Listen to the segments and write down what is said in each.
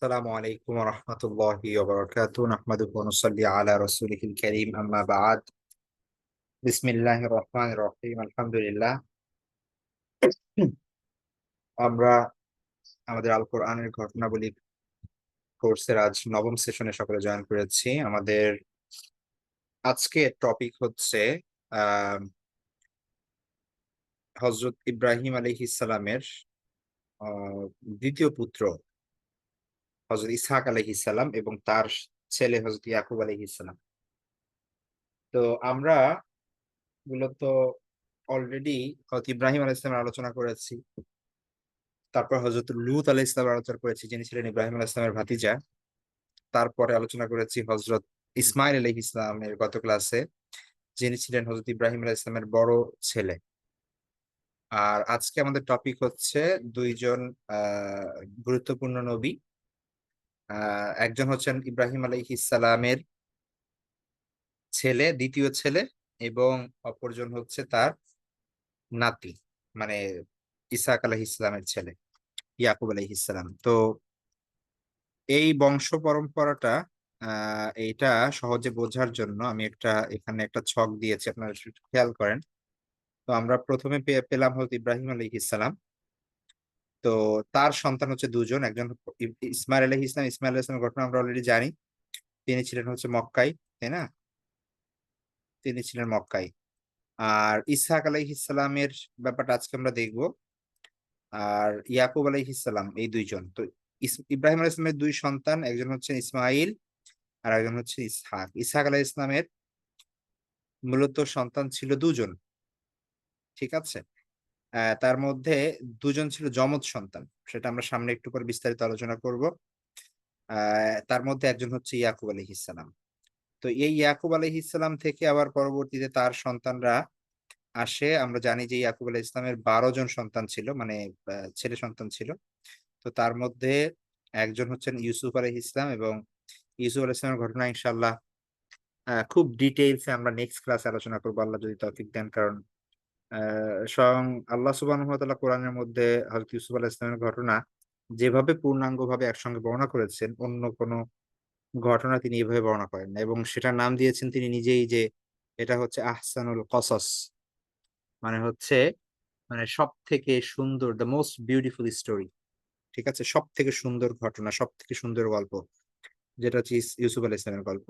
আসসালামু আলাইকুম ওয়া রাহমাতুল্লাহি ওয়া বারাকাতুহু নাহমাদুহু ওয়া নুসাল্লি আলা রাসূলিহিল কারীম আম্মা বা'দ বিসমিল্লাহির রহমানির রহিম আলহামদুলিল্লাহ। হুম, আমরা আমাদের আল কোরআনের ঘটনাবলী কোর্সের আজ নবম সেশনে সকলে জয়েন করেছি। আমাদের আজকের টপিক হচ্ছে আহ হযরত ইব্রাহিম আলাইহিস সালামের দ্বিতীয় পুত্র হযরত ইসহাক আলাইহিস সালাম এবং তার ছেলে হযরত ইয়াকুব আলাইহিস সালাম। তো আমরা মূলত অলরেডি হযরত ইব্রাহিম আলাইহিস সালামের আলোচনা করেছি। তারপর হযরত লূত আলাইহিস সালামের আলোচনা করেছি, যিনি ছিলেন ইব্রাহিম আলাইহিস সালামের ভাতিজা। তারপরে আলোচনা করেছি হযরত ইসমাইল আলাইহিস সালামের গত ক্লাসে, যিনি ছিলেন হযরত ইব্রাহিম আলাইহিস সালামের বড় ছেলে। আর আজকে আমাদের টপিক হচ্ছে দুইজন গুরুত্বপূর্ণ নবী। একজন হচ্ছেন ইব্রাহিম আলাইহিস সালামের ছেলে, দ্বিতীয় ছেলে, এবং অপরজন হচ্ছে তার নাতি, মানে ইসহাক আলাইহিস সালামের ছেলে ইয়াকুব আলাইহিস সালাম। তো এই বংশ পরম্পরাটা এইটা সহজে বোঝার জন্য আমি এখানে একটা ছক দিয়েছি, আপনারা একটু খেয়াল করেন। তো আমরা প্রথমে পেলাম হয়তো ইব্রাহিম আলাইহিস সালাম। তো তার সন্তান হচ্ছে দুজন, একজন ইসমাইল আলাইহিস ইসলাম। ইসমাইল আলাইহিস ইসলামের ঘটনা আমরা অলরেডি জানি। তিনি ছিলেন হচ্ছে মক্কায়, তাই না? তিনি ছিলেন মক্কায়। আর ইসহাক আলাইহিস সালামের ব্যাপারটা আজকে আমরা দেখব। আর ইয়াকুব আলাইহিস সালাম, এই দুইজন তো ইব্রাহিম আলাইহিস সালামের দুই সন্তান, একজন হচ্ছে ইসমাইল আর একজন হচ্ছে ইসহাক। ইসহাক আলাইহিস ইসলামের মূলত সন্তান ছিল দুজন, ঠিক আছে? তার মধ্যে দুজন ছিল যমজ সন্তান, সেটা আমরা সামনে একটু পরে বিস্তারিত আলোচনা করব। তার মধ্যে একজন হচ্ছে ইয়াকুব আলাইহিস সালাম। তো এই ইয়াকুব আলাইহিস সালাম থেকে আবার পরবর্তীতে তার সন্তানরা আসে। আমরা জানি যে ইয়াকুব আলাইহিস ইসলামের 12 জন সন্তান ছিল, মানে ছেলে সন্তান ছিল। তো তার মধ্যে একজন হচ্ছেন ইউসুফ আলাইহিস ইসলাম, এবং ইউসুফ আলাইহিস ইসলামের ঘটনা ইনশাআল্লাহ খুব ডিটেইলসে আমরা নেক্সট ক্লাসে আলোচনা করবো, আল্লাহ যদি তৌফিক দেন। কারণ স্বয়ং আল্লাহ সুবহানাহু ওয়া তাআলা কোরআনের মধ্যে হযরত ইউসুফ আলাইহিস সালামের ঘটনা যেভাবে পূর্ণাঙ্গভাবে একসঙ্গে বর্ণনা করেছেন, অন্য কোনো ঘটনা তিনি এভাবে বর্ণনা করেন না। এবং সেটার নাম দিয়েছেন তিনি নিজেই, যে এটা হচ্ছে আহসানুল কসস, মানে হচ্ছে মানে সব থেকে সুন্দর, দ্য মোস্ট বিউটিফুল স্টোরি। ঠিক আছে, সব থেকে সুন্দর ঘটনা, সব থেকে সুন্দর গল্প, যেটা হচ্ছে ইউসুফ আলাইহিস সালামের গল্প।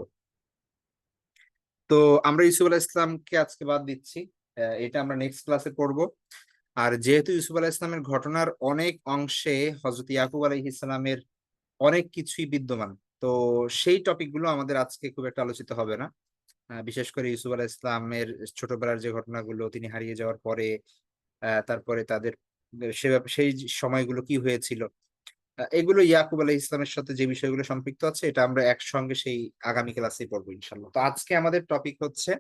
তো আমরা ইউসুফ আলাইহিস সালামকে আজকে বাদ দিচ্ছি, এটা আমরা নেক্সট ক্লাসে পড়বো। আর যেহেতু ইউসুফ আলাইহিস সালামের ঘটনার অনেক অংশে হযরত ইয়াকুব আলাইহিস সালামের অনেক কিছুই বিদ্যমান, তো সেই টপিক গুলো আমাদের আজকে খুব একটা আলোচিত হবে না। বিশেষ করে ইউসুফ আলাইহিস সালামের ছোটবেলার যে ঘটনাগুলো, তিনি হারিয়ে যাওয়ার পরে তারপরে তাদের সেই সময়গুলো কি হয়েছিল, এগুলো ইয়াকুব আলাইহিস সালামের সাথে যে বিষয়গুলো সম্পৃক্ত আছে, এটা আমরা একসঙ্গে সেই আগামী ক্লাসে পড়বো ইনশাল্লাহ। তো আজকে আমাদের টপিক হচ্ছে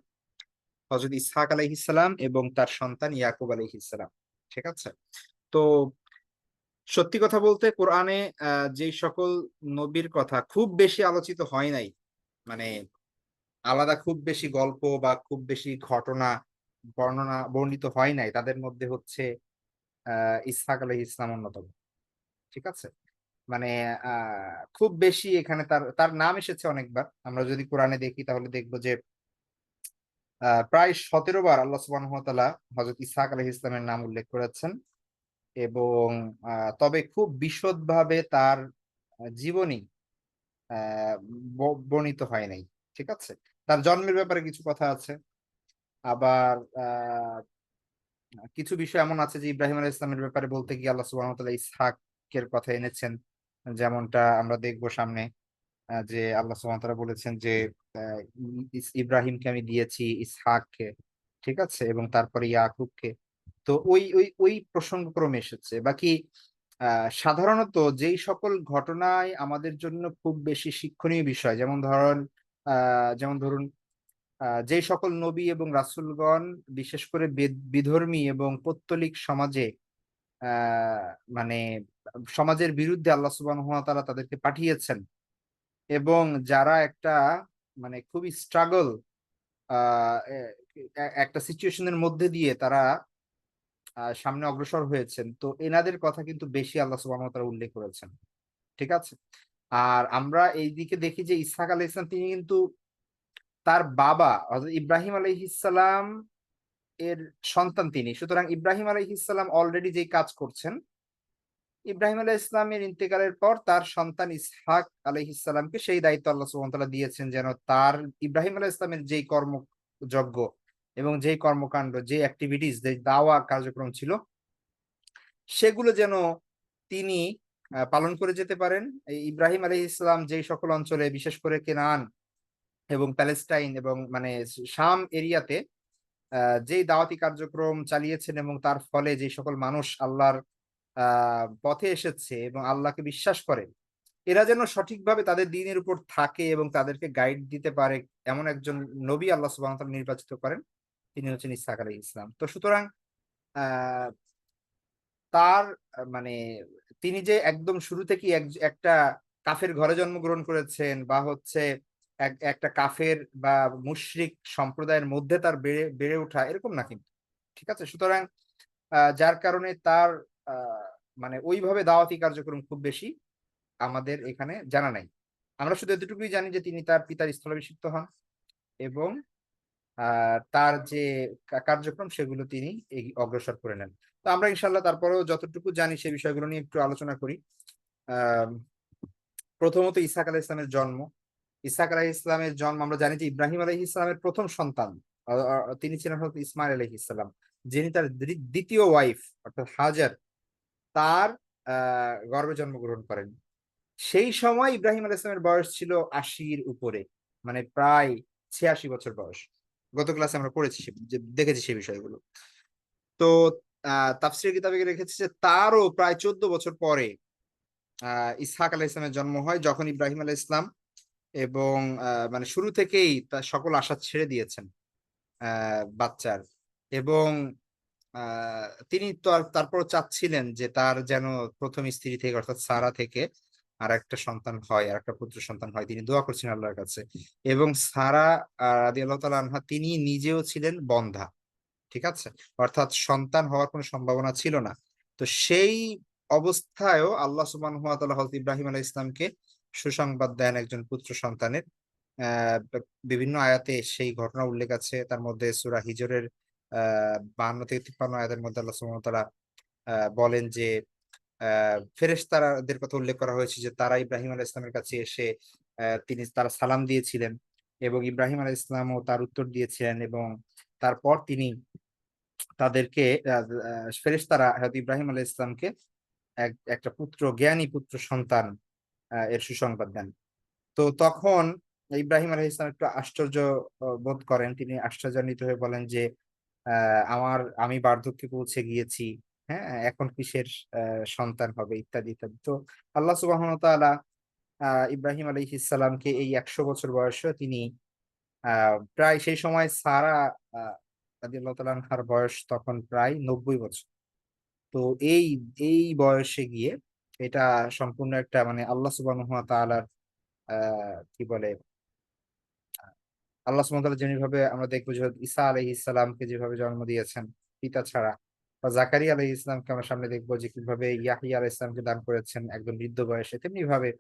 হযরত ইসহাক আলাইহিস সালাম এবং তার সন্তান ইয়াকুব আলাইহিস সালাম। ঠিক আছে? তো সত্যি কথা বলতে কোরআনে যেই সকল নবীর কথা খুব বেশি আলোচিত হয় নাই, মানে আলাদা খুব বেশি গল্প বা খুব বেশি ঘটনা বর্ণিত হয় নাই, তাদের মধ্যে হচ্ছে ইসহাক আলাইহিস সালাম অন্যতম। ঠিক আছে? মানে খুব বেশি এখানে তার তার নাম এসেছে অনেকবার। আমরা যদি কোরআনে দেখি তাহলে দেখবো যে প্রায় 17 বার আল্লাহ সুবহানাহু ওয়া তাআলা হযরত ইসহাক আলাইহিস সালামের নাম উল্লেখ করেছেন। এবং তবে খুব বিশদভাবে তার জীবনী বর্ণিত হয় নাই। ঠিক আছে? তার জন্মের ব্যাপারে কিছু কথা আছে। আবার কিছু বিষয় এমন আছে যে ইব্রাহিম আলাইহিস সালামের ব্যাপারে বলতে গিয়ে আল্লাহ সুবহানাহু ওয়া তাআলা ইসহাকের কথা এনেছেন। যেমনটা আমরা দেখব সামনে, যে আল্লাহ সুবহানাহু ওয়া তাআলা বলেছেন যে আহ, ইব্রাহিমকে আমি দিয়েছি ইসহাককে, ঠিক আছে, এবং তারপরে ইয়াকুবকে। তো ওই প্রসঙ্গক্রমে এসেছে। বাকি সাধারণত যেই সকল ঘটনায় আমাদের জন্য খুব বেশি শিক্ষণীয় বিষয়, যেমন ধরুন যেই সকল নবী এবং রাসূলগণ বিশেষ করে বিধর্মী এবং পৌত্তলিক সমাজে আহ মানে সমাজের বিরুদ্ধে আল্লাহ সুবহানাহু ওয়া তাআলা তাদেরকে পাঠিয়েছেন, এবং যারা একটা মানে খুবই স্ট্রাগল একটা সিচুয়েশনের মধ্যে দিয়ে তারা সামনে অগ্রসর হয়েছেন, তো এনাদের কথা কিন্তু বেশি আল্লাহ সুবহানাহু ওয়া তাআলা উল্লেখ করেছেন। ঠিক আছে? আর আমরা এইদিকে দেখি যে ইসহাক আলাইহিস সালাম তিনি কিন্তু তার বাবা হযরত ইব্রাহিম আলাইহিস সালাম এর সন্তান তিনি। সুতরাং ইব্রাহিম আলাইহিস সালাম অলরেডি যেই কাজ করছেন, ইব্রাহিম আলাইহিস সালামের ইন্তেকালের পর তার সন্তান ইসহাক আলাইহিস সালামকে সেই দায়িত্ব আল্লাহ সুবহানাহু ওয়া তাআলা দিয়েছেন যেন তার ইব্রাহিম আলাইহিস সালামের যেই কর্মযজ্ঞ এবং যেই কর্মকাণ্ড, যে এক্টিভিটিস, যে দাওয়া কার্যক্রম ছিল সেগুলো যেন তিনি পালন করে যেতে পারেন। এই ইব্রাহিম আলাইহিস সালাম যেই সকল অঞ্চলে বিশেষ করে কেনান এবং প্যালেস্টাইন এবং মানে শাম এরিয়াতে যেই দাওয়াতি কার্যক্রম চালিয়েছেন এবং তার ফলে যে সকল মানুষ আল্লাহর পথে এসেছে এবং আল্লাহকে বিশ্বাস করে, এরা যেন সঠিকভাবে তাদের দ্বীনের উপর থাকে এবং তাদেরকে গাইড দিতে পারে, এমন একজন নবী আল্লাহ সুবহানাহু ওয়া তাআলা নির্বাচিত করেন। তিনি হচ্ছেন ইসহাক আলাইহিস সালাম। তো সুতরাং আ তার মানে তিনি যে একদম শুরু থেকেই একটা কাফের ঘরে জন্মগ্রহণ করেছেন বা হচ্ছে একটা কাফের বা মুশরিক সম্প্রদায়ের মধ্যে তার বেড়ে ওঠা এরকম না কিন্তু। ঠিক আছে? সুতরাং যার কারণে তার আ মানে ওইভাবে দাওয়াতি কার্যক্রম খুব বেশি আমাদের এখানে জানা নাই। আমরা শুধু এতটুকুই জানি যে তিনি তার পিতার স্থলাভিষিক্ত হন এবং আ তার যে কার্যক্রম সেগুলো তিনি অগ্রসর করে নেন। তো আমরা ইনশাআল্লাহ তারপরেও যতটুকু জানি সে বিষয়গুলো নিয়ে একটু আলোচনা করি। আম প্রথমত ইসহাক আলাইহিস সালামের জন্ম। ইসহাক আলাইহিস সালামের জন্ম আমরা জানি যে ইব্রাহিম আলাইহিস সালামের ১ম সন্তান। আ আ তিনি ছিলেন হযরত ইসমাইল আলাইহিস সালাম। যিনি তার ২য় ওয়াইফ অর্থাৎ হাজার তার আ গর্ভে জন্মগ্রহণ করেন। সেই সময় ইব্রাহিম আলাইহিস সালামের বয়স ছিল ৮০ র উপরে। মানে প্রায় ৮৬ বছর বয়স। গত ক্লাসে আমরা পড়েছি যে দেখেছি সেই বিষয়গুলো। তো আ তাফসীরের কিতাবে লিখেছে যে তারও প্রায় ১৪ বছর পরে আ ইসহাক আলাইহিস সালামের জন্ম হয় যখন ইব্রাহিম আলাইহিস সালাম এবং মানে শুরু থেকেই তার সকল আশা ছেড়ে দিয়েছেন আ বাচ্চার এবং আ তিনি তো তারপরও চাচ্ছিলেন যে তার যেন ১ম স্ত্রী থেকে অর্থাৎ সারা থেকে আরেকটা সন্তান হয়, আরেকটা পুত্র সন্তান হয়। তিনি দোয়া করছেন আল্লাহর কাছে। এবং সারা রাদিয়াল্লাহু তাআলা আনহা তিনি নিজেও ছিলেন বন্ধ্যা। ঠিক আছে? অর্থাৎ সন্তান হওয়ার কোনো সম্ভাবনা ছিল না। তো সেই অবস্থায়ও আল্লাহ সুবহানাহু ওয়া তাআলা হযরত ইব্রাহিম আলাইহিস সালামকে সুসংবাদ দেন একজন পুত্র সন্তানের। অ্যা ব বিভিন্ন আয়াতে সেই ঘটনা উল্লেখ আছে। তার মধ্যে সূরা হিজরের আ ৫২ থেকে ৫৩ আয়াতের মধ্যে আল্লাহ সুবহানাহু ওয়া তাআলা বলেন যে ফেরেশতাদের কথা উল্লেখ করা হয়েছে যে তারা ইব্রাহিম আলাইহিস সালামের কাছে এসে তারা সালাম দিয়েছিলেন এবং ইব্রাহিম আলাইহিস সালামও তার উত্তর দিয়েছিলেন এবং তারপর তিনি তাদেরকে আ আ ফেরেশতারা হযরত ইব্রাহিম আলাইহিস সালামকে একটা জ্ঞানী পুত্র সন্তান এর সুসংবাদ দেন। তো তখন ইব্রাহিম আলাইহিস সালাম একটু আশ্চর্য বোধ করেন। তিনি আশ্চর্যান্বিত হয়ে বলেন যে, আ আমি বার্ধক্যে পৌঁছে গিয়েছি। হ্যাঁ? এখন কিসের আ সন্তান হবে?" ইত্যাদি, ইত্যাদি। তো আল্লাহ সুবহানাহু ওয়া তাআলা ইব্রাহিম আলাইহিস সালামকে এই ১০০ বছর বয়সেও তিনি আ প্রায় সেই সময় সারা আ রাদিয়াল্লাহু তাআলা আনহার বয়স তখন প্রায় ৯০ বছর। তো এই, এই বয়সে গিয়ে এটা সম্পূর্ণ একটা মানে আল্লাহ সুবহানাহু ওয়া তাআলার আ কি বলে আল্লাহ সুবহানাহু ওয়া তাআলা যেভাবে আমরা দেখব যে ঈসা আলাইহিস সালামকে যেভাবে জন্ম দিয়েছেন পিতা ছাড়া বা জাকারিয়া আলাইহিস সালামকে আমরা সামনে দেখব যে কিভাবে ইয়াহইয়া আলাইহিস সালামকে দান করেছেন একদম বৃদ্ধ বয়সে। তেমনি ভাবে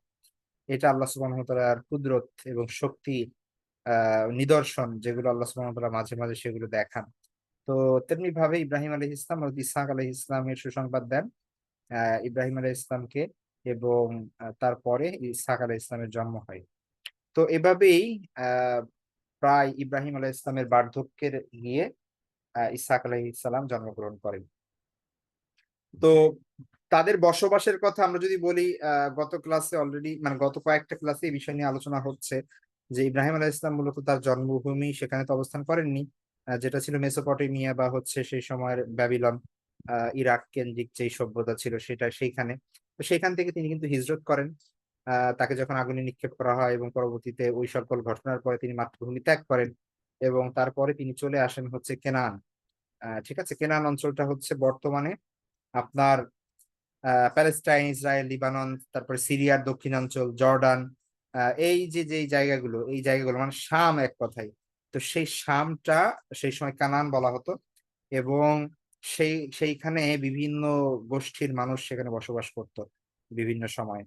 এটা আল্লাহ সুবহানাহু ওয়া তাআলার কুদরত এবং শক্তি আ নিদর্শন যেগুলো আল্লাহ সুবহানাহু ওয়া তাআলা মাঝে, মাঝে সেগুলো দেখান। তো তেমনি ভাবে ইব্রাহিম আলাইহিস সালাম হযরত ইসহাক আলাইহিস সালামের সুসংবাদ দেন আ ইব্রাহিম আলাইহিস সালামকে এবং তারপরে ইসহাক আলাইহিস সালামের জন্ম হয়। তো এভাবেই আ প্রায় ইব্রাহিম আলাইহিস সালামের বার্ধক্যের গিয়ে ইসহাক আলাইহিস সালাম জন্মগ্রহণ করেন। তো তাদের বসবাসের কথা আমরা যদি বলি গত ক্লাসে অলরেডি মানে গত কয়েকটা ক্লাসে এই বিষয় নিয়ে আলোচনা হচ্ছে যে ইব্রাহিম আলাইহিস সালাম মূলত তার জন্মভূমি সেখানে তো অবস্থান করেননি। যেটা ছিল মেসোপটেমিয়া বা হচ্ছে সেই সময়ের ব্যাবিলন, ইরাক কেন্দ্রিক যেই সভ্যতা ছিল সেটা সেইখানে। তো সেখান থেকে তিনি কিন্তু হিজরত করেন। তাকে যখন আগুনে নিক্ষেপ করা হয় এবং পরবর্তীতে ওই সকল ঘটনার পরে তিনি মাতৃভূমি ত্যাগ করেন এবং তারপরে তিনি চলে আসেন হচ্ছে কেনান। ঠিক আছে? কেনান অঞ্চলটা হচ্ছে বর্তমানে আপনার প্যালেস্টাইন, ইসরায়েল, লিবানন, তারপরে সিরিয়ার দক্ষিণাঞ্চল, জর্ডান, এই যে যেই জায়গাগুলো, এই জায়গাগুলো মানে শাম এক কথায়। তো সেই শামটা সেই সময় কানান বলা হতো এবং সেইখানে বিভিন্ন গোষ্ঠীর মানুষ সেখানে বসবাস করত বিভিন্ন সময়ে।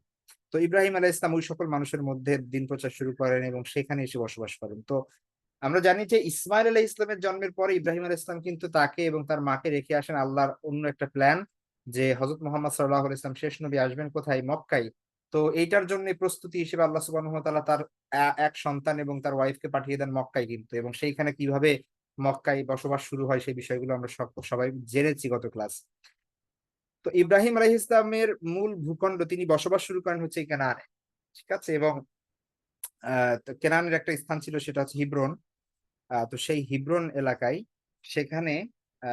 তো ইব্রাহিম আলাইহিস সালাম ওই সকল মানুষের মধ্যে দিন প্রচার শুরু করেন এবং সেখানে এসে বসবাস করেন। তো আমরা জানি যে ইসমাইল আলাইহিস সালামের জন্মের পরে ইব্রাহিম আলাইহিস সালাম কিন্তু তাকে এবং তার মাকে রেখে আসেন আল্লাহর অন্য একটা প্ল্যান, যে হযরত মুহাম্মদ সাল্লাল্লাহু আলাইহি ওয়াসাল্লাম শেষ নবী আসবেন কোথায়? মক্কায়। তো এইটার জন্য প্রস্তুতি হিসেবে আল্লাহ সুবহানাহু ওয়া তাআলা তার এক সন্তান এবং তার ওয়াইফকে পাঠিয়ে দেন মক্কায় কিন্তু, এবং সেইখানে কিভাবে মক্কায় বসবাস শুরু হয় সেই বিষয়গুলো আমরা সবাই জেনেছি গত ক্লাস। তো ইব্রাহিম আলাইহিস সালামের মূল ভূখণ্ড তিনি বসবাস শুরু করেন হচ্ছে এই কেনানে। ঠিক আছে? এবং আ তো কেনানের একটা স্থান ছিল সেটা হচ্ছে হিব্রন। তো সেই হিব্রন এলাকায় সেখানে আ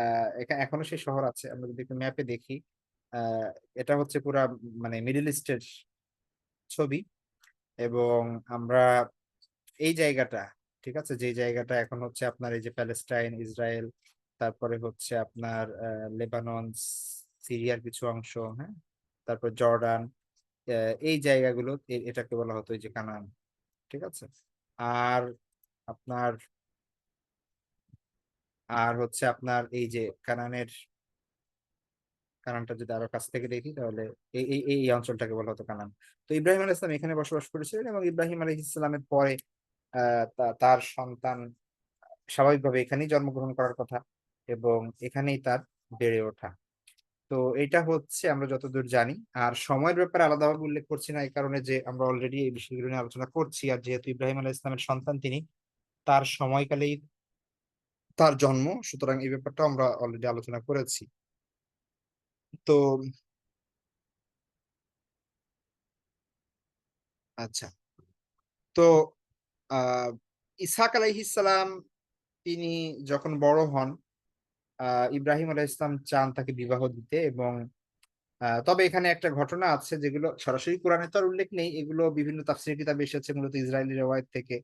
এখনো সেই শহর আছে। আমরা যদি একটু ম্যাপে দেখি, আ এটা হচ্ছে পুরা মানে মিডল ইস্টের ছবি, এবং আমরা এই জায়গাটা, ঠিক আছে? যেই জায়গাটা এখন হচ্ছে আপনার এই যে প্যালেস্টাইন, ইসরায়েল, তারপরে হচ্ছে আপনার লেবানন, সিরিয়ার কিছু অংশ, হ্যাঁ? তারপর জর্ডান, আ এই জায়গাগুলো এটাকে বলা হতো এই যে কানান। ঠিক আছে? আর আপনার হচ্ছে আপনার এই যে কানানটা যদি আরো কাছ থেকে দেখি তাহলে এই অঞ্চলটাকে বলা হতো কানান। তো ইব্রাহিম আলাইহিস সালাম এখানে বসবাস করেছিলেন এবং ইব্রাহিম আলাইহিস সালামের পরে আ তার সন্তান স্বাভাবিকভাবে এখানেই জন্মগ্রহণ করার কথা এবং এখানেই তার বেড়ে ওঠা। তো এটা হচ্ছে আমরা যতদূর জানি। আর সময়ের ব্যাপারে আলাদাভাবে উল্লেখ করছি না এই কারণে যে আমরা অলরেডি এই বিষয়গুলো নিয়ে আলোচনা করছি। আর যেহেতু ইব্রাহিম আলাইহিস সালামের সন্তান তিনি, তার সময়কালেই তার জন্ম। সুতরাং এই ব্যাপারটাও আমরা অলরেডি আলোচনা করেছি। তো আচ্ছা। তো আ ইসহাক আলাইহিস সালাম তিনি যখন বড় হন, আ ইব্রাহিম আলাইহিস সালাম চান তাকে বিবাহ দিতে, এবং তবে এখানে একটা ঘটনা আছে যেগুলো সরাসরি কোরআনে তো আর উল্লেখ নেই। এগুলো বিভিন্ন তাফসীর কিতাবে এসেছে মূলত ইসরায়েলি রিওয়ায়াত থেকে,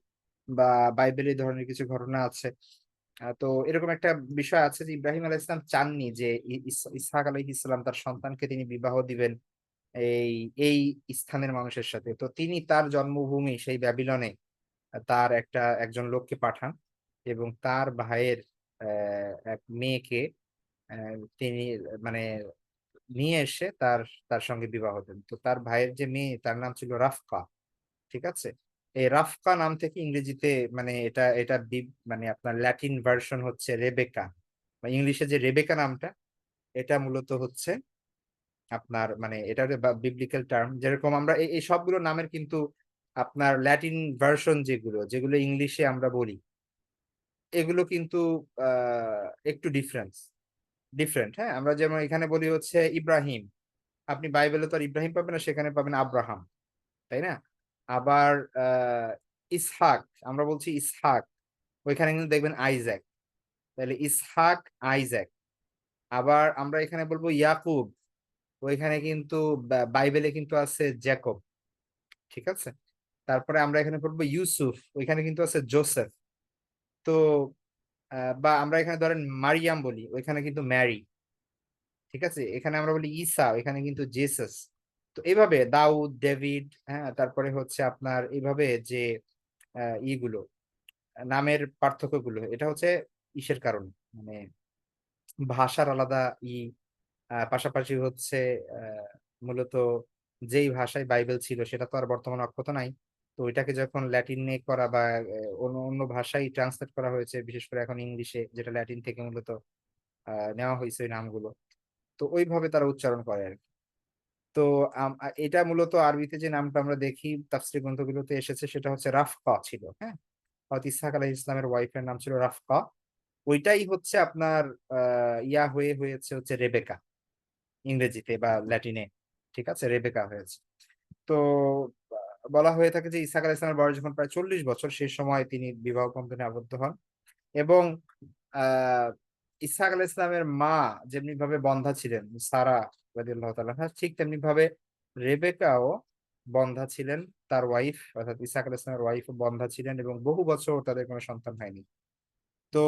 বা বাইবেলে এই ধরনের কিছু ঘটনা আছে। তো এরকম একটা বিষয় আছে যে ইব্রাহিম আলাইহিস সালাম চাননি যে ইসহাক আলাইহিস সালাম তার সন্তানকে তিনি বিবাহ দিবেন এই এই স্থানের মানুষের সাথে। তো তিনি তার জন্মভূমি সেই ব্যাবিলনে তার একজন লোককে পাঠান এবং তার ভাইয়ের এক মেয়েকে অ্যা তিনি মানে নিয়ে এসে তার সঙ্গে বিবাহ দেন। তো তার ভাইয়ের যে মেয়ে তার নাম ছিল রাফকা। ঠিক আছে? এই রাফকা নাম থেকে ইংরেজিতে মানে এটা মানে আপনার ল্যাটিন ভার্সন হচ্ছে রেবেকা। বা ইংলিশে যে রেবেকা নামটা, এটা মূলত হচ্ছে আপনার মানে এটা একটা বিবলিক্যাল টার্ম। যেরকম আমরা এই সবগুলো নামের কিন্তু আপনার ল্যাটিন ভার্সন যেগুলো ইংলিশে আমরা বলি, এগুলো কিন্তু আ একটু ডিফারেন্ট, হ্যাঁ? আমরা যেমন এখানে বলি হচ্ছে ইব্রাহিম। আপনি বাইবেলে তো আর ইব্রাহিম পাবেন না, সেখানে পাবেন আব্রাহাম। তাই না? আবার আ ইসহাক, আমরা বলছি ইসহাক। ওইখানে কিন্তু দেখবেন আইজ্যাক। তাহলে ইসহাক, আইজ্যাক। আবার আমরা এখানে বলব ইয়াকুব। ওইখানে কিন্তু বাইবেলে কিন্তু আছে জ্যাকব। ঠিক আছে? তারপরে আমরা এখানে পড়ব ইউসুফ। ওইখানে কিন্তু আছে জোসেফ। তো বা আমরা এখানে ধরেন মারিয়াম বলি, ওইখানে কিন্তু মেরি। ঠিক আছে? এখানে আমরা বলি ঈসা, এখানে কিন্তু জেসাস। তো এভাবে দাউদ, ডেভিড, হ্যাঁ? তারপরে হচ্ছে আপনার এভাবে যে আ ইগুলো নামের পার্থক্যগুলো, এটা হচ্ছে ইসের কারণে, মানে ভাষার আলাদা পাশাপাশি হচ্ছে আ মূলত যেই ভাষায় বাইবেল ছিল সেটা তো আর বর্তমানে অক্ষত নাই। তো ওইটাকে যখন ল্যাটিনে করা বা অন্য ভাষায় ট্রান্সলেট করা হয়েছে, বিশেষ করে এখন ইংলিশে, যেটা ল্যাটিন থেকে মূলত নেওয়া হইছে ওই নামগুলো। তো ওইভাবে তারা উচ্চারণ করে আরকি। তো এটা মূলত আরবিতে যে নামটা আমরা দেখি তাফসীর গ্রন্থগুলোতে এসেছে সেটা হচ্ছে রাফকা ছিল, হ্যাঁ? হযরত ইসহাক আলাইহিস সালামের ওয়াইফের নাম ছিল রাফকা। ওইটাই হচ্ছে আপনার আ হয়েছে হচ্ছে রেবেকা ইংরেজিতে বা ল্যাটিনে। ঠিক আছে? রেবেকা হয়েছে। তো আ বলা হয়ে থাকে যে ইসহাক আলাইহিস সালামের বয়স যখন প্রায় ৪০ বছর সে সময় তিনি বিবাহ বন্ধনে আবদ্ধ হন এবং আ ইসহাক আলাইহিস সালামের মা যেমনিভাবে বন্ধা ছিলেন সারা রাদিয়াল্লাহু তাআলা আনহা, ঠিক তেমনিভাবে রেবেকাও বন্ধা ছিলেন। তার ওয়াইফ অর্থাৎ ইসহাক আলাইহিস সালামের ওয়াইফ ও বন্ধা ছিলেন এবং বহু বছর তাদের কোন সন্তান হয়নি। তো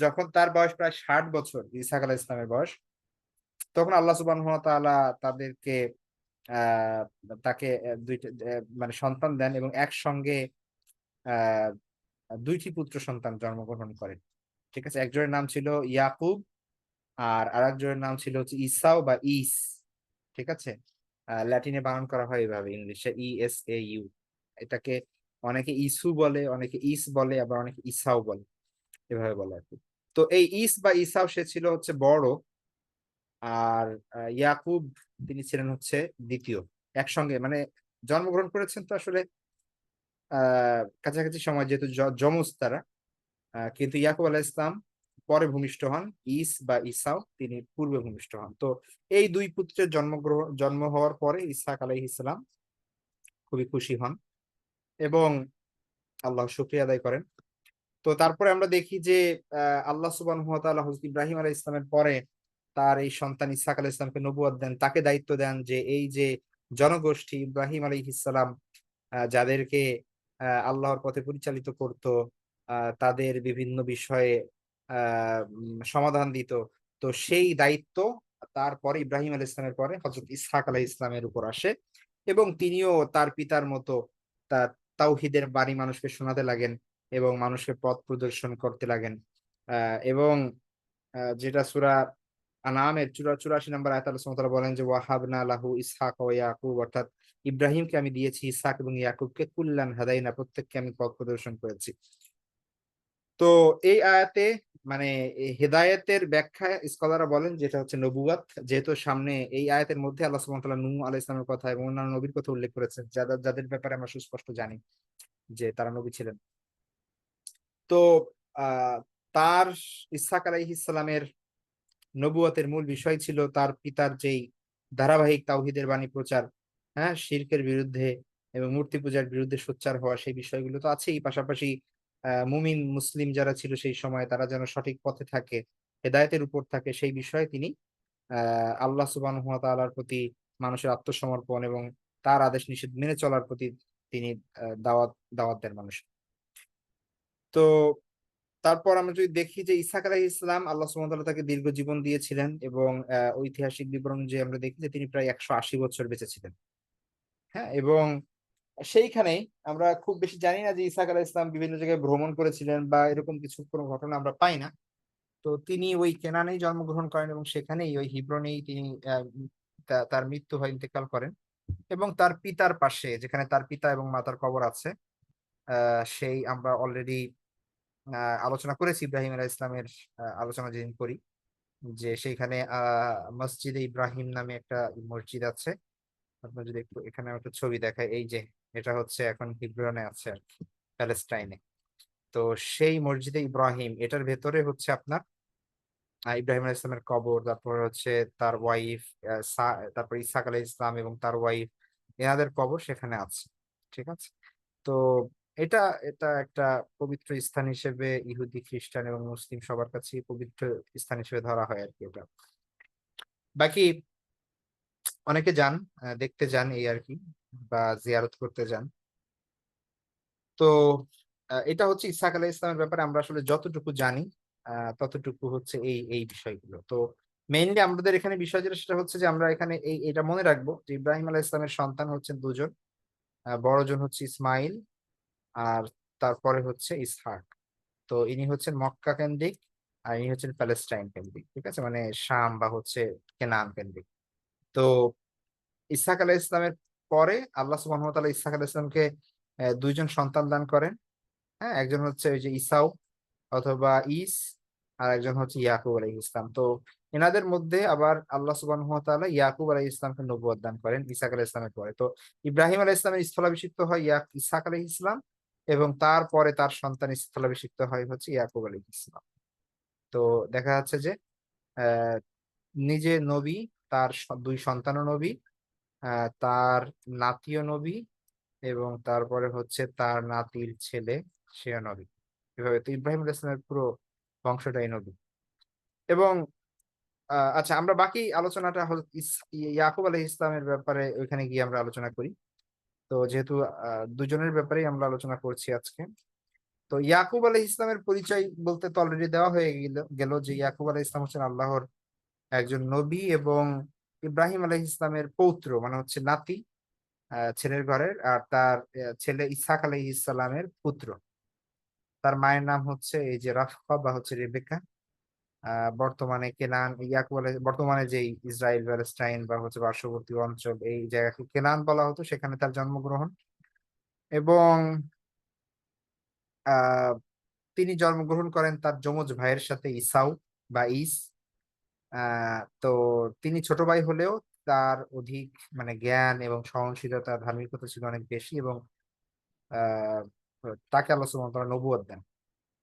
যখন তার বয়স প্রায় ৬০ বছর, ইসহাক আলাইহিস সালামের বয়স, তখন আল্লাহ সুবহানাহু ওয়া তাআলা তাদেরকে আ তাকে ২ টা মানে সন্তান দেন এবং একসঙ্গে আ ২ টি পুত্র সন্তান জন্মগ্রহণ করেন। ঠিক আছে? একজনের নাম ছিল ইয়াকুব আর আরেকজনের নাম ছিল হচ্ছে ইসাও বা ইস। ঠিক আছে? ল্যাটিনে বানান করা হয় এভাবে, ইংলিশে ESAU। এটাকে অনেকে ইসু বলে, অনেকে ইস বলে, আবার অনেকে ইসাও বলে, এভাবে বলে আর কি। তো এই ইস বা ইসাও সে ছিল হচ্ছে বড়, আর ইয়াকুব তিনি ছিলেন হচ্ছে দ্বিতীয়। একসঙ্গে মানে জন্মগ্রহণ করেছেন তো আসলে কাছাকাছি সময়, যেহেতু যমজ তারা। কিন্তু ইয়াকুব আলাইহিস সালাম পরে ভূমিষ্ঠ হন, ইস বা ইসাও তিনি পূর্বে ভূমিষ্ঠ হন। তো এই দুই পুত্রের জন্ম হওয়ার পরে ইসহাক আলাইহিস সালাম খুবই খুশি হন এবং আল্লাহ শুকরিয়া আদায় করেন। তো তারপরে আমরা দেখি যে আল্লাহ সুবহানাহু ওয়া তাআলা হযরত ইব্রাহিম আলাইহিস সালামের পরে তার এই সন্তান ইসহাক আলাইহিস সালামকে নবুয়ত দেন, তাকে দায়িত্ব দেন যে এই যে জনগোষ্ঠী ইব্রাহিম আলাইহিস সালাম যাদেরকে আল্লাহর পথে পরিচালিত করত, তাদের বিভিন্ন বিষয়ে সমাধান দিত। তো সেই দায়িত্ব তারপরে ইব্রাহিম আলাইহিস সালামের পরে হযরত ইসহাক আলাইহিস সালামের উপর আসে এবং তিনিও তার পিতার মতো তার তাওহীদের বাণী মানুষকে শোনাতে লাগেন এবং মানুষকে পথ প্রদর্শন করতে লাগেন। এবং যেটা সূরা আনআমের ৮৪ নম্বর আয়াতে আল্লাহ সুবহানাহু ওয়া তাআলা বলেন যে ওয়াহাবনা লাহু ইসহাক ওয়া ইয়াকুব, অর্থাৎ ইব্রাহিমকে আমি দিয়েছি ইসহাক এবং ইয়াকুবকে কুল্লান হাদাইনা, প্রত্যেককে আমি পথ প্রদর্শন করেছি। তো এই আয়াতে মানে এই হেদায়েতের ব্যাখ্যায় স্কলাররা বলেন যেটা হচ্ছে নবুয়াত, যেহেতু সামনে এই আয়াতের মধ্যে আল্লাহ সুবহানাহু ওয়া তাআলা নূহ আলাইহিস সালামের কথা এবং অন্যান্য নবীর কথা উল্লেখ করেছেন, যাদের যাদের ব্যাপারে আমরা সুস্পষ্ট জানি যে তারা নবী ছিলেন। তো আহ তার ইসহাক আলাইহিস সালামের নবুয়তের মূল বিষয় ছিল তার পিতার যেই ধারাবাহিক তাওহীদের বাণী প্রচার, হ্যাঁ, শিরকের বিরুদ্ধে এবং মূর্তি পূজার বিরুদ্ধে সোচ্চার হওয়া, সেই বিষয়গুলো তো আছেই। পাশাপাশি মুমিন মুসলিম যারা ছিল সেই সময় তারা যেন সঠিক পথে থাকে, হেদায়েতের উপর থাকে, সেই বিষয়ে তিনি আল্লাহ সুবহানাহু ওয়া তাআলার প্রতি মানুষের আত্মসমর্পণ এবং তার আদেশ নিষেধ মেনে চলার প্রতি তিনি দাওয়াত দাওয়াত দেন মানুষ। তো তারপর আমরা যদি দেখি যে ইসহাক আলাইহিস সালাম আল্লাহ সুবহানাহু ওয়া তাআলা তাকে দীর্ঘ জীবন দিয়েছিলেন এবং ঐতিহাসিক বিবরণ যে আমরা দেখি যে তিনি প্রায় ১৮০ বছর বেঁচে ছিলেন। হ্যাঁ? এবং সেইখানেই আমরা খুব বেশি জানি না যে ইসহাক আলাইহিস সালাম বিভিন্ন জায়গায় ভ্রমণ করেছিলেন বা এরকম কিছু কোনো ঘটনা আমরা পাই না। তো তিনি ওই কেনানেই জন্মগ্রহণ করেন এবং সেখানেই ওই হিব্রনেই তিনি আ তার মৃত্যু হয়, ইন্তেকাল করেন এবং তার পিতার পাশে যেখানে তার পিতা এবং মাতার কবর আছে, আ সেই আমরা অলরেডি আলোচনা করেছি ইব্রাহিম আলাইহিস সালামের আলোচনা যেদিন করি। যে সেইখানে মসজিদে ইব্রাহিম নামে একটা মসজিদ আছে। আপনার যদি একটু এখানে একটা ছবি দেখায়, এই যে এটা হচ্ছে এখন হিব্রনে আছে আরকি, প্যালেস্টাইনে। তো সেই মসজিদে ইব্রাহিম এটার ভেতরে হচ্ছে আপনার ইব্রাহিম আলাইহিস সালামের কবর, তারপর হচ্ছে তার ওয়াইফ আ সা তারপর ইসহাক আলাইহিস সালাম এবং তার ওয়াইফ এনাদের কবর সেখানে আছে। ঠিক আছে? তো এটা এটা একটা পবিত্র স্থান হিসেবে ইহুদি, খ্রিস্টান এবং মুসলিম সবার কাছেই পবিত্র স্থান হিসেবে ধরা হয় আরকি এটা। বাকি অনেকে যান, দেখতে যান এই আরকি, বা জিয়ারত করতে যান। তো এটা হচ্ছে ইসহাক আলাইহিস সালামের ব্যাপারে আমরা আসলে যতটুকু জানি ততটুকু হচ্ছে এই বিষয়গুলো। তো মেইনলি আমাদের এখানে বিষয় যেটা সেটা হচ্ছে যে আমরা এখানে এটা মনে রাখবো যে ইব্রাহিম আলাইহিস সালামের সন্তান হচ্ছেন ২ জন। বড়জন হচ্ছে ইসমাইল আর তারপরে হচ্ছে ইসহাক। তো ইনি হচ্ছেন মক্কা কেন্দ্রিক আর ইনি হচ্ছেন প্যালেস্টাইন কেন্দ্রিক। ঠিক আছে? মানে শাম বা হচ্ছে কেনান কেন্দ্রিক। তো ইসহাক আলাইহিস সালামের পরে আল্লাহ সুবহানাহু ওয়া তাআলা ইসহাক আলাইহিস সালামকে ২ জন সন্তান দান করেন। হ্যাঁ? একজন হচ্ছে ওই যে ইসাও অথবা ইস, আর একজন হচ্ছে ইয়াকুব আলাইহিস ইসলাম। তো এনাদের মধ্যে আবার আল্লাহ সুবহানাহু ওয়া তাআলা ইয়াকুব আলাইহিস ইসলামকে নবুয়ত দান করেন ইসহাক আলাইহিস ইসলামের পরে। তো ইব্রাহিম আলাইহিস ইসলামের স্থলাভিষিক্ত হয় ইসহাক আলাইহিস ইসলাম এবং তারপরে তার সন্তান স্থলাভিষিক্ত হয় হচ্ছে ইয়াকুব আলাইহিস ইসলাম। তো দেখা যাচ্ছে যে অ্যা নিজে নবী, তার ২ সন্তানও নবী, তার নাতিও নবী এবং তারপরে হচ্ছে তার নাতির ছেলে, সেও নবী। এভাবে তো ইব্রাহিম আলাইহিস সালামের পুরো বংশটাই নবী। এবং আচ্ছা, আমরা বাকি আলোচনাটা হযরত ইয়াকুব আলাইহিস ইসলামের ব্যাপারে ওইখানে গিয়ে আমরা আলোচনা করি। তো যেহেতু আ ২ জনের ব্যাপারেই আমরা আলোচনা করছি আজকে। তো ইয়াকুব আলাইহিস ইসলামের পরিচয় বলতে তো অলরেডি দেওয়া হয়ে গেল যে ইয়াকুব আলাইহিস ইসলাম হচ্ছেন আল্লাহর একজন নবী এবং ইব্রাহিম আলাইহিস ইসলামের পৌত্র, মানে হচ্ছে নাতি, ছেলের ঘরের। আর তার ছেলে ইসহাক আলাইহিস সালামের পুত্র। তার মায়ের নাম হচ্ছে এই যে রাফকা বা হচ্ছে রেবেকা। বর্তমানে কেনান, ইয়াকুব বর্তমানে যে ইসরায়েল প্যালেস্টাইন বা হচ্ছে পার্শ্ববর্তী অঞ্চল, এই জায়গাকে কেনান বলা হতো, সেখানে তার জন্মগ্রহণ। এবং আহ তিনি জন্মগ্রহণ করেন তার যমজ ভাইয়ের সাথে, ইসাউ বা ইস। তো তিনি ছোট ভাই হলেও তার অধিক মানে জ্ঞান এবং সহনশীলতা, ধার্মিকতা ছিল অনেক বেশি, এবং আহ তাকে আল্লাহ সুবহানাহু ওয়া তাআলা নবুয়ত দেন।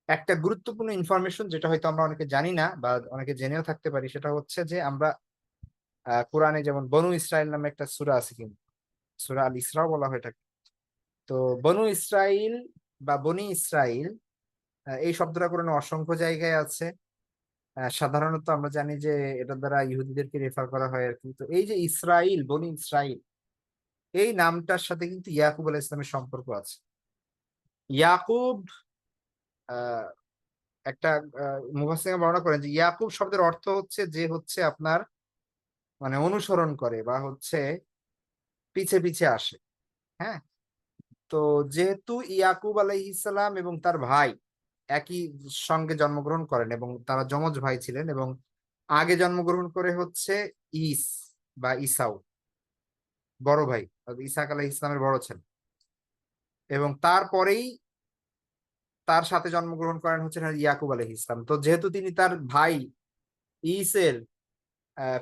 একটা গুরুত্বপূর্ণ ইনফরমেশন যেটা হয়তো আমরা অনেকে জানি না বা অনেকে জেনেও থাকতে পারি, সেটা হচ্ছে যে আমরা কোরআনে যেমন বনু ইসরাইল নামে একটা সূরা আছে, কিন্তু সূরা আল ইসরাও বলা হয় এটাকে। তো বনু ইসরাইল বা বনি ইসরাইল, এই শব্দটা কোরআনে অসংখ্য জায়গায় আছে। সাধারণত আমরা জানি যে এটা দ্বারা ইহুদিদেরকে রেফার করা হয় আর কি। তো এই যে ইসরাইল, বনি ইসরাইল, এই নামটার সাথে কিন্তু ইয়াকুব আলাইহিস সালামের সম্পর্ক আছে। ইয়াকুব, আহ একটা মুফাসসিরিন বর্ণনা করেন যে ইয়াকুব শব্দের অর্থ হচ্ছে যে হচ্ছে আপনার মানে অনুসরণ করে বা হচ্ছে পিছে পিছে আসে। হ্যাঁ, তো যেহেতু ইয়াকুব আলাইহিস সালাম এবং তার ভাই একই সঙ্গে জন্মগ্রহণ করেন এবং তারা যমজ ভাই ছিলেন, এবং আগে জন্মগ্রহণ করে হচ্ছে ইস বা ইসাউ, বড় ভাই ইসাক আলাইহিস সালামের বড় ছেলে, এবং তারপরেই তার সাথে জন্মগ্রহণ করেন হচ্ছে ইয়াকুব আলাইহিস সালাম। তো যেহেতু তিনি তার ভাই ইসের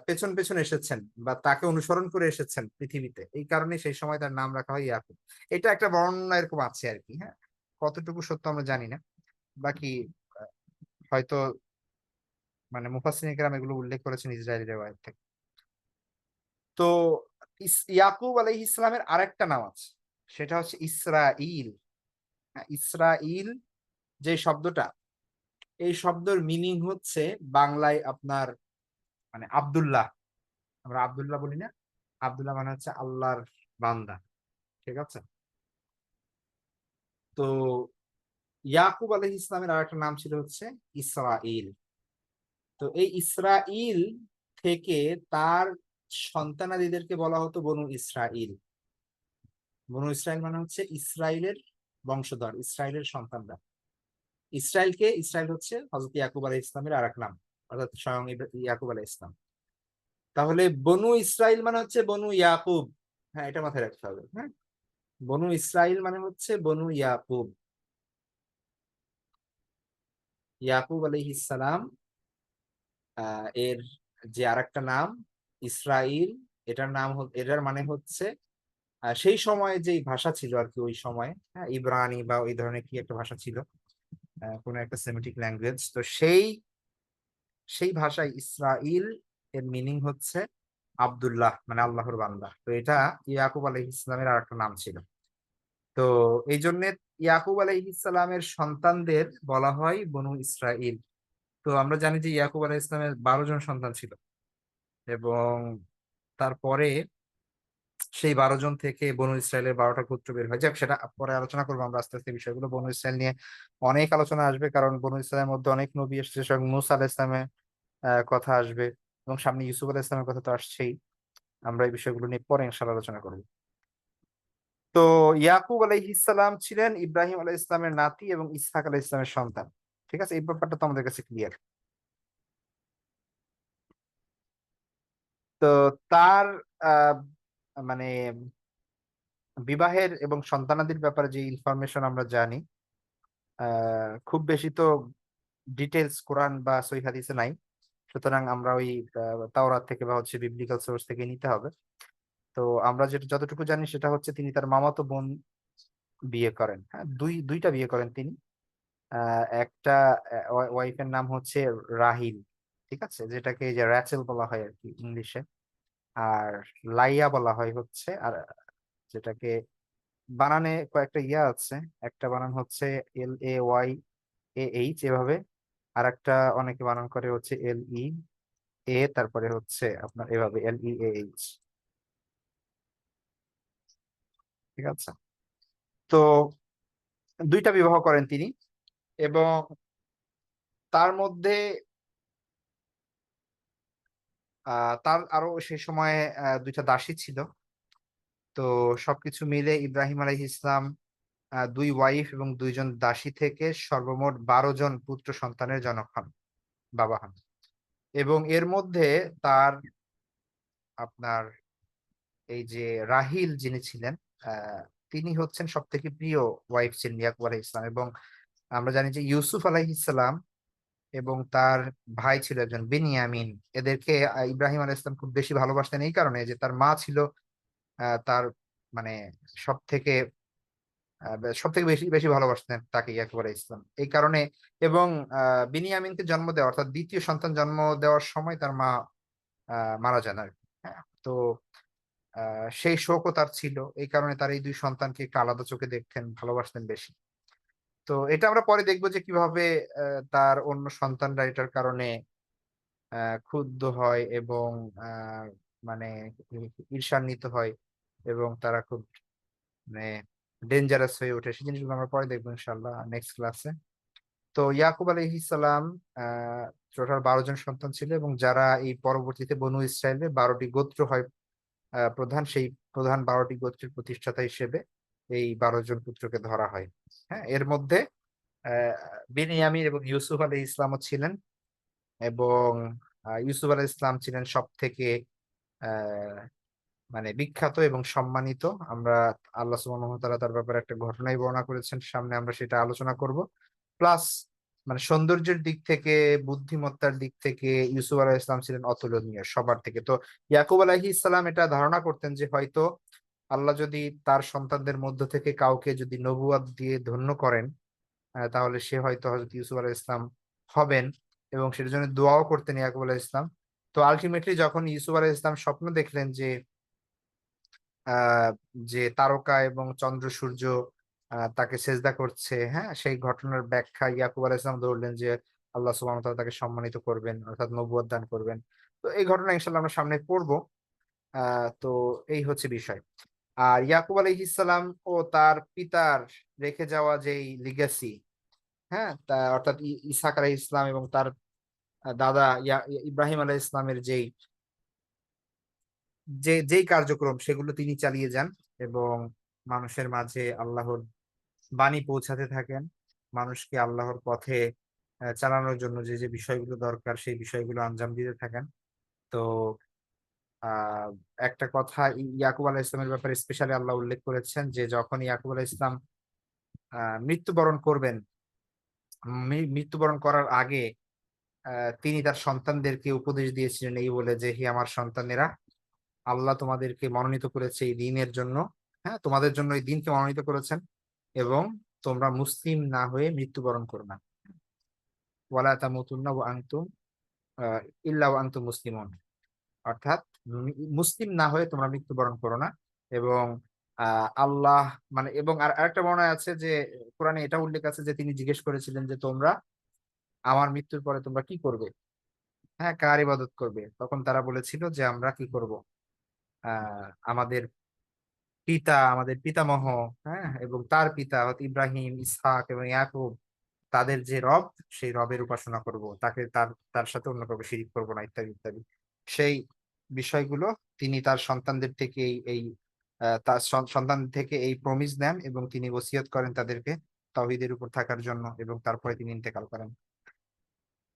পেছন পেছন এসেছেন বা তাকে অনুসরণ করে এসেছেন পৃথিবীতে, এই কারণে সেই সময় তার নাম রাখা হয় ইয়াকুব। এটা একটা বর্ণনা এরকম আছে আর কি। হ্যাঁ, কতটুকু সত্য আমরা জানি না। বাকি আহ, হয়তো মানে মুফাসসিরিন কেরাম এগুলো উল্লেখ করেছেন ইসরায়েলি রিওয়ায়াত থেকে। তো ইয়াকুব আলাইহিস ইসলামের আরেকটা নাম আছে, সেটা হচ্ছে ইসরাইল। হ্যাঁ, ইসরাইল যে শব্দটা, এই শব্দের মিনিং হচ্ছে বাংলায় আপনার মানে আব্দুল্লাহ। আমরা আব্দুল্লাহ বলি না, আব্দুল্লাহ মানে হচ্ছে আল্লাহর বান্দা। ঠিক আছে। তো ইয়াকুব আলাইহিস ইসলামের আরেকটা নাম ছিল হচ্ছে ইসরাইল। তো এই ইসরাইল থেকে তার সন্তানাদিদেরকে বলা হতো বনু ইসরাইল। বনু ইসরাইল মানে হচ্ছে ইসরাইলের বংশধর, ইসরাইলের সন্তানরা। ইসরাইল হচ্ছে হযরত ইয়াকুব আলাইহিস ইসলামের আরেক নাম, অর্থাৎ স্বয়ং ইয়াকুব আলাইহিস ইসলাম। তাহলে বনু ইসরাইল মানে হচ্ছে বনু ইয়াকুব। হ্যাঁ, এটা মাথায় রাখতে হবে। হ্যাঁ, বনু ইসরাইল মানে হচ্ছে বনু ইয়াকুব। ইয়াকুব আলাইহিস সালাম এর যে আরেকটা নাম ইসরাইল, এটার মানে হচ্ছে সেই সময়ে যে ভাষা ছিল আর কি, ওই সময়, হ্যাঁ, ইব্রানি বা ওই ধরনের কি একটা ভাষা ছিল, কোন একটা সেমিটিক ল্যাঙ্গুয়েজ। তো সেই সেই ভাষায় ইসরাইল এর মিনিং হচ্ছে আব্দুল্লাহ, মানে আল্লাহর বান্দা। তো এটা ইয়াকুব আলাইহিস সালামের আর একটা নাম ছিল। তো এই জন্য ইয়াকুব আলাইহিস সালামের সন্তানদের বলা হয় বনু ইসরাইল। তো আমরা জানি যে ইয়াকুব আলাইহিস সালামের 12 জন সন্তান ছিল, এবং তারপরে সেই 12 জন থেকে বনু ইসরায়েলের 12টা গোত্র বের হয়। যাক, সেটা পরে আলোচনা করবো আমরা আস্তে আস্তে বিষয়গুলো। বনু ইসরায়েল নিয়ে অনেক আলোচনা আসবে, কারণ বনু ইসরায়েলের মধ্যে অনেক নবী এসেছে, স্বয়ং মূসা আলাইহিস সালামের কথা আসবে, এবং সামনে ইউসুফ আলাইহিস সালামের কথা তো আসছেই। আমরা এই বিষয়গুলো নিয়ে পরে ইনশাআল্লাহ আলোচনা করবো। তো ইয়াকুব আলাইহিস সালাম ছিলেন ইব্রাহিম আলাইহিস সালামের নাতি এবং ইসহাক আলাইহিস সালামের সন্তান। ঠিক আছে, এই ব্যাপারটা তো আমাদের কাছে ক্লিয়ার। তো তার আহ মানে বিবাহের এবং সন্তানাদির ব্যাপারে যে ইনফরমেশন আমরা জানি, খুব বেশি তো ডিটেলস কোরআন বা সহিহ হাদিসে নাই। সুতরাং আমরা ওই তাওরাত থেকে বা হচ্ছে বিবলিক্যাল সোর্স থেকে নিতে হবে। তো আমরা যেটা যতটুকু জানি সেটা হচ্ছে তিনি তার মামাতো বোন বিয়ে করেন। হ্যাঁ, দুইটা বিয়ে করেন তিনি। একটা ওয়াইফের নাম হচ্ছে রাহিল। ঠিক আছে, যেটাকে এই যে র্যাচেল বলা হয় আর কি ইংলিশে। আর লাইয়া বলা হয় হচ্ছে, আর যেটাকে বানানে কয়েকটা ইয়া আছে। একটা বানান হচ্ছে LAYAH এভাবে, আর একটা অনেকে বানান করে হচ্ছে LEA, তারপরে হচ্ছে আপনার এভাবে LEAH। ঠিক আছে। তো দুইটা বিবাহ করেন তিনি, এবং তার মধ্যে তার আরো সেই সময়ে দুইটা দাসী ছিল। তো সবকিছু মিলে ইব্রাহিম আলাইহিস ইসলাম দুই ওয়াইফ এবং 2 জন দাসী থেকে সর্বমোট 12 জন পুত্র সন্তানের জনক হন, বাবা হন। এবং এর মধ্যে তার আপনার এই যে রাহিল যিনি ছিলেন, তিনি হচ্ছেন সব থেকে প্রিয় ওয়াইফ ছিলেন ইয়াকুব আলাইহিস সালাম। এবং আমরা জানি যে ইউসুফ আলাইহিস সালাম এবং তার ভাই ছিল একজন বিনিয়ামিন। এদেরকে ইব্রাহিম আলাইহিস সালাম খুব বেশি ভালোবাসতেন এই কারণে যে তার মা ছিল তার মানে সব থেকে সব থেকে বেশি বেশি ভালোবাসতেন তাকে ইয়াকুব আলাইহিস সালাম এই কারণে। এবং বিনিয়ামিনকে জন্ম দেওয়া অর্থাৎ দ্বিতীয় সন্তান জন্ম দেওয়ার সময় তার মা মারা যান আর কি। হ্যাঁ, তো সেই শোকও তার ছিল, এই কারণে তার এই দুই সন্তানকে একটু আলাদা চোখে দেখতেন, ভালোবাসতেন বেশি। তো এটা আমরা পরে দেখবো যে কিভাবে তার অন্য সন্তানরা এটার কারণে ক্ষুব্ধ হয় এবং আহ মানে ঈর্ষান্বিত হয় এবং তারা খুব মানে ডেঞ্জারাস হয়ে ওঠে। সেই জিনিসগুলো আমরা পরে দেখবো ইনশাল্লাহ নেক্সট ক্লাসে। তো ইয়াকুব আলাইহিস সালাম টোটাল 12 জন সন্তান ছিল এবং যারা এই পরবর্তীতে বনু ইসরায়েলের 12টি গোত্র হয় প্রধান, সেই প্রধান 12টি গোত্রের প্রতিষ্ঠাতা হিসেবে এই 12 জন পুত্রকে ধরা হয়। হ্যাঁ, এর মধ্যে আহ বিনিয়ামিন এবং ইউসুফ আলাইহিস ইসলামও ছিলেন। এবং ইউসুফ আলাইহিস ইসলাম ছিলেন সব থেকে আহ মানে বিখ্যাত এবং সম্মানিত। আমরা আল্লাহ সুবহানাহু ওয়া তাআলা তার ব্যাপারে একটা ঘটনাই বর্ণনা করেছেন, সামনে আমরা সেটা আলোচনা করব। প্লাস মানে সৌন্দর্যের দিক থেকে, বুদ্ধিমত্তার দিক থেকে ইউসুফ আলাইহিস সালাম ছিলেন অতুলনীয় সবার থেকে। তো ইয়াকুব আলাইহিস সালাম এটা ধারণা করতেন যে হয়তো আল্লাহ যদি তার সন্তানদের মধ্য থেকে কাউকে যদি নবুয়ত দিয়ে ধন্য করেন, তাহলে সে হয়তো হযরত ইউসুফ আলাইহিস সালাম হবেন। এবং সেটার জন্য দোয়াও করতেন ইয়াকুব আলাইহিস সালাম। তো আলটিমেটলি যখন ইউসুফ আলাইহিস সালাম স্বপ্ন দেখলেন যে আহ যে তারকা এবং চন্দ্র সূর্য তাকে সেজদা করছে, হ্যাঁ, সেই ঘটনার ব্যাখ্যা ইয়াকুব আলাইহিস সালাম ধরলেন যে আল্লাহ সুবহানাহু ওয়া তাআলা তাকে সম্মানিত করবেন, অর্থাৎ নবুয়ত দান করবেন। তো এই ঘটনা ইনশাআল্লাহ আমরা সামনে পড়বো। তো এই হচ্ছে বিষয়। আর ইয়াকুব আলাইহিস সালাম ও তার পিতার রেখে যাওয়া যেই লিগ্যাসি, হ্যাঁ, অর্থাৎ ইসহাক আলাইহিস সালাম এবং তার দাদা ইব্রাহিম আলাইহিস সালামের যেই কার্যক্রম সেগুলো তিনি চালিয়ে যান এবং মানুষের মাঝে আল্লাহর বাণী পৌঁছাতে থাকেন। মানুষকে আল্লাহর পথে চালানোর জন্য যে যে বিষয়গুলো দরকার সেই বিষয়গুলো আঞ্জাম দিতে থাকেন। তো আহ একটা কথা ইয়াকুব আলাইহিস ইসলামের ব্যাপারে স্পেশালি আল্লাহ উল্লেখ করেছেন যে যখন ইয়াকুব আলাইহিস ইসলাম মৃত্যুবরণ করবেন, মৃত্যুবরণ করার আগে তিনি তার সন্তানদেরকে উপদেশ দিয়েছিলেন এই বলে যে হে আমার সন্তানেরা, আল্লাহ তোমাদেরকে মনোনীত করেছে এই দিনের জন্য। হ্যাঁ, তোমাদের জন্য এই দিনকে মনোনীত করেছেন এবং তোমরা মুসলিম না হয়ে মৃত্যুবরণ করো না। ওয়ালা তামুতুন্না ওয়া আনতুম ইল্লা ওয়া আনতুম মুসলিমুন। অর্থাৎ মুসলিম না হয়ে তোমরা মৃত্যুবরণ করো না। এবং আল্লাহ মানে এবং আরেকটা বর্ণনা আছে যে কোরআনে এটা উল্লেখ আছে যে তিনি জিজ্ঞেস করেছিলেন যে তোমরা আমার মৃত্যুর পরে তোমরা কি করবে, হ্যাঁ, কার ইবাদত করবে। তখন তারা বলেছিল যে আমরা কি করব, আমাদের পিতা, আমাদের পিতামহ, হ্যাঁ, এবং তার পিতা অর্থাৎ ইব্রাহিম, ইসহাক এবং ইয়াকুব, তাদের যে রব, সেই রবের উপাসনা করব, তাকে তার তার সাথে অন্য কাউকে শিরিক করবো না, ইত্যাদি ইত্যাদি। সেই বিষয়গুলো তিনি তার সন্তানদের থেকে এই তার সন্তান থেকে এই প্রমিস নেন এবং তিনি ওসিয়ত করেন তাদেরকে তাওহীদের উপর থাকার জন্য, এবং তারপরে তিনি ইন্তেকাল করেন।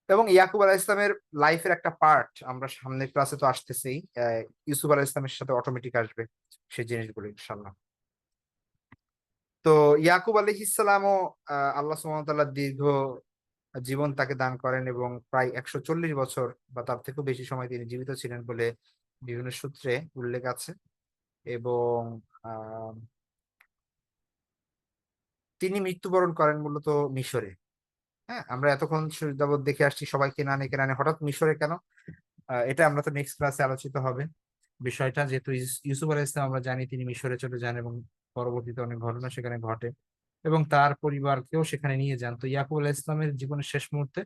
এবং ইয়াকুব আলাহ ইসলামের লাইফের একটা পার্ট আমরা সামনের ক্লাসে তো আসতেছেই, ইউসুফ আলাহ ইসলামের সাথে অটোমেটিক আসবে সেই জিনিসগুলো ইনশাল্লাহ। তো ইয়াকুব আলাইহিস সালামও আল্লাহ সুবহানাহু ওয়া তাআলা দীর্ঘ জীবন তাকে দান করেন এবং প্রায় 140 বছর বা তার থেকেও বেশি সময় তিনি জীবিত ছিলেন বলে বিভিন্ন সূত্রে উল্লেখ আছে। এবং আহ তিনি মৃত্যুবরণ করেন মূলত মিশরে। হ্যাঁ, আমরা এতক্ষণ যাবত দেখে আসছি সবাই কেনানে কেনানে, হঠাৎ মিশরে কেন? এটা আমরা তো নেক্সট ক্লাসে আলোচিত হবে বিষয়টা। যেহেতু ইউসুফ আলাইহিস সালাম আমরা জানি তিনি মিশরে চলে যান এবং পরবর্তীতে অনেক ঘটনা সেখানে ঘটে এবং তার পরিবারকেও সেখানে নিয়ে যান। তো ইয়াকুব আলাইহিস ইসলামের জীবনের শেষ মুহূর্তে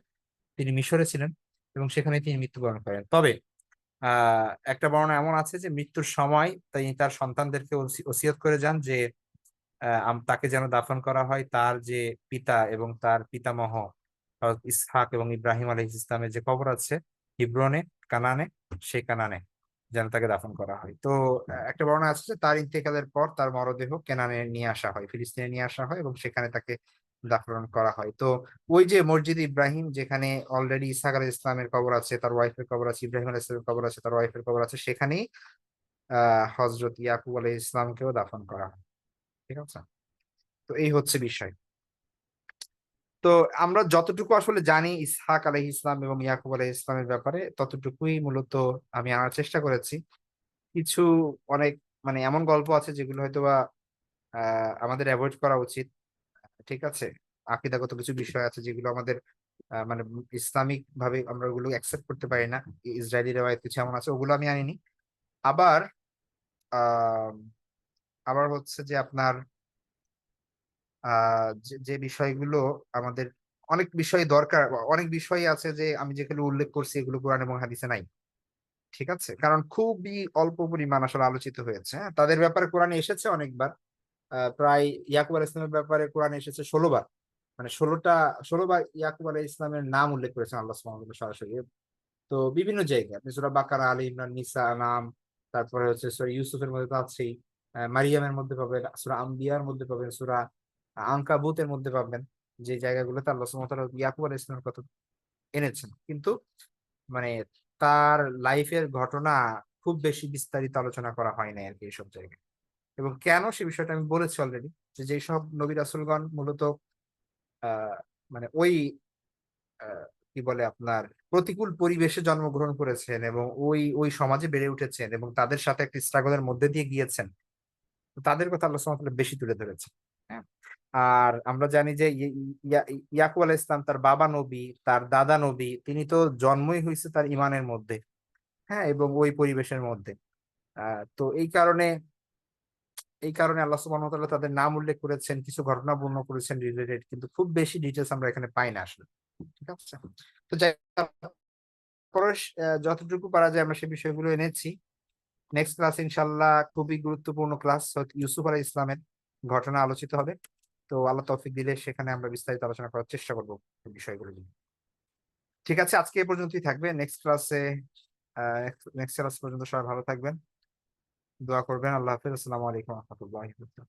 তিনি মিশরে ছিলেন এবং সেখানে তিনি মৃত্যুবরণ করেন। তবে একটা বর্ণনা এমন আছে যে মৃত্যুর সময় তিনি তার সন্তানদেরকে ওসিয়ত করে যান যে তাকে যেন দাফন করা হয় তার যে পিতা এবং তার পিতামহ হযরত ইসহাক এবং ইব্রাহিম আলাইহিস ইসলামের যে কবর আছে হিব্রনে, কানানে, সেই কানানে যেন তাকে দাফন করা হয়। তো একটা বর্ণনা আছে যে তার ইন্তেকালের পর তার মরদেহ কেনানে নিয়ে আসা হয়, ফিলিস্তিনে নিয়ে আসা হয় এবং সেখানে তাকে দাফন করা হয়। তো ওই যে মসজিদ ইব্রাহিম যেখানে অলরেডি ইসহাক আলাইহিস ইসলামের কবর আছে, তার ওয়াইফের কবর আছে, ইব্রাহিম আলাইহিস সালামের কবর আছে, তার ওয়াইফের কবর আছে, সেখানেই হযরত ইয়াকুব আলাইহিস ইসলামকেও দাফন করা হয়। ঠিক আছে? তো এই হচ্ছে বিষয়। তো আমরা যতটুকু আসলে জানি ইসহাক আলাইহিস ইসলাম এবং ইয়াকুব আলাইহিস ইসলামের ব্যাপারে ততটুকুই মূলত আমি আনার চেষ্টা করেছি। কিছু অনেক মানে এমন গল্প আছে যেগুলো হয়তোবা আমাদের এভয়েড করা উচিত। ঠিক আছে? আকীদাগত কিছু বিষয় আছে যেগুলো আমাদের মানে ইসলামিক ভাবে আমরা ওগুলো অ্যাকসেপ্ট করতে পারি না। ইসরায়েলি রেওয়ায়েত কিছু এমন আছে ওগুলো আমি আনিনি। আবার আম আবার হচ্ছে যে আপনার আ যে বিষয়গুলো আমাদের অনেক বিষয় দরকার, অনেক বিষয় আছে যে আমি যেগুলো উল্লেখ করছি এগুলো কোরআন এবং হাদিসে নাই। ঠিক আছে? কারণ খুবই অল্প পরিমাণ আসলে আলোচিত হয়েছে। হ্যাঁ? তাদের ব্যাপারে কোরআনে এসেছে অনেকবার। প্রায় ইয়াকুব আলাইহিস সালামের ব্যাপারে কোরআনে এসেছে ১৬ বার। মানে ১৬ বার ইয়াকুব আলাইহিস সালামের নাম উল্লেখ করেছেন আল্লাহ সুবহানাহু ওয়া তাআলা সরাসরি। তো বিভিন্ন জায়গায় আপনি সূরা বাকারা, আলী ইমরান, নিসা, নাম, তারপরে হচ্ছে সূরা ইউসুফের মধ্যে তো আছেই। মারিয়ামের মধ্যে পাবেন, সূরা আম্বিয়ার মধ্যে পাবেন, সূরা আনকাবুতের মধ্যে পাবেন। যে জায়গাগুলোতে আল্লাহ সুবহানাহু ওয়া তাআলা ইয়াকুব আলাইহিস সালামের কথা এনেছেন। কিন্তু মানে তার লাইফের ঘটনা খুব বেশি বিস্তারিত আলোচনা করা হয় নাই আরকি এসব জায়গায়। এবং কেন সে বিষয়টা আমি বলেছি অলরেডি যে যেসব নবী রাসূলগণ মূলত আ মানে ওই আ কি বলে আপনার প্রতিকূল পরিবেশে জন্মগ্রহণ করেছেন এবং ওই সমাজে বেড়ে উঠেছেন এবং তাদের সাথে একটা স্ট্রাগল এর মধ্যে দিয়ে গিয়েছেন। তো তাদের কথা আল্লাহ সুবহানাহু ওয়া তাআলা বেশি তুলে ধরেছেন। হ্যাঁ? আর আমরা জানি যে ইয়াকুব আলাইহিস সালাম তার বাবা নবী, তার দাদা নবী, তিনি তো জন্মই হইছে তার ঈমানের মধ্যে। হ্যাঁ? এবং ওই পরিবেশের মধ্যে। আ তো এই কারণে আল্লাহ সুবহানাহু ওয়া তাআলা তাদের নাম উল্লেখ করেছেন, কিছু ঘটনা বর্ণনা করেছেন রিলেটেড কিন্তু খুব বেশি ডিটেইলস আমরা এখানে পাই না আসলে। ঠিক আছে? তো যাই হোক, তারপরে যতটুকু পারা যায় আমরা সেই বিষয়গুলো এনেছি। নেক্সট ক্লাস ইনশাআল্লাহ খুবই গুরুত্বপূর্ণ ক্লাস ইউসুফ আলাইহিস ইসলামের ঘটনা আলোচিত হবে। তো আল্লাহ তৌফিক দিলে সেখানে আমরা বিস্তারিত আলোচনা করার চেষ্টা করব এই বিষয়গুলো নিয়ে। ঠিক আছে, আজকে এ পর্যন্তই থাকবে। আ নেক্সট ক্লাস পর্যন্ত সবাই ভালো থাকবেন। দোয়া করবেন। আল্লাহ হাফেজ। আসসালামু আলাইকুম ওয়া রাহমাতুল্লাহি ওয়া বারাকাতুহু।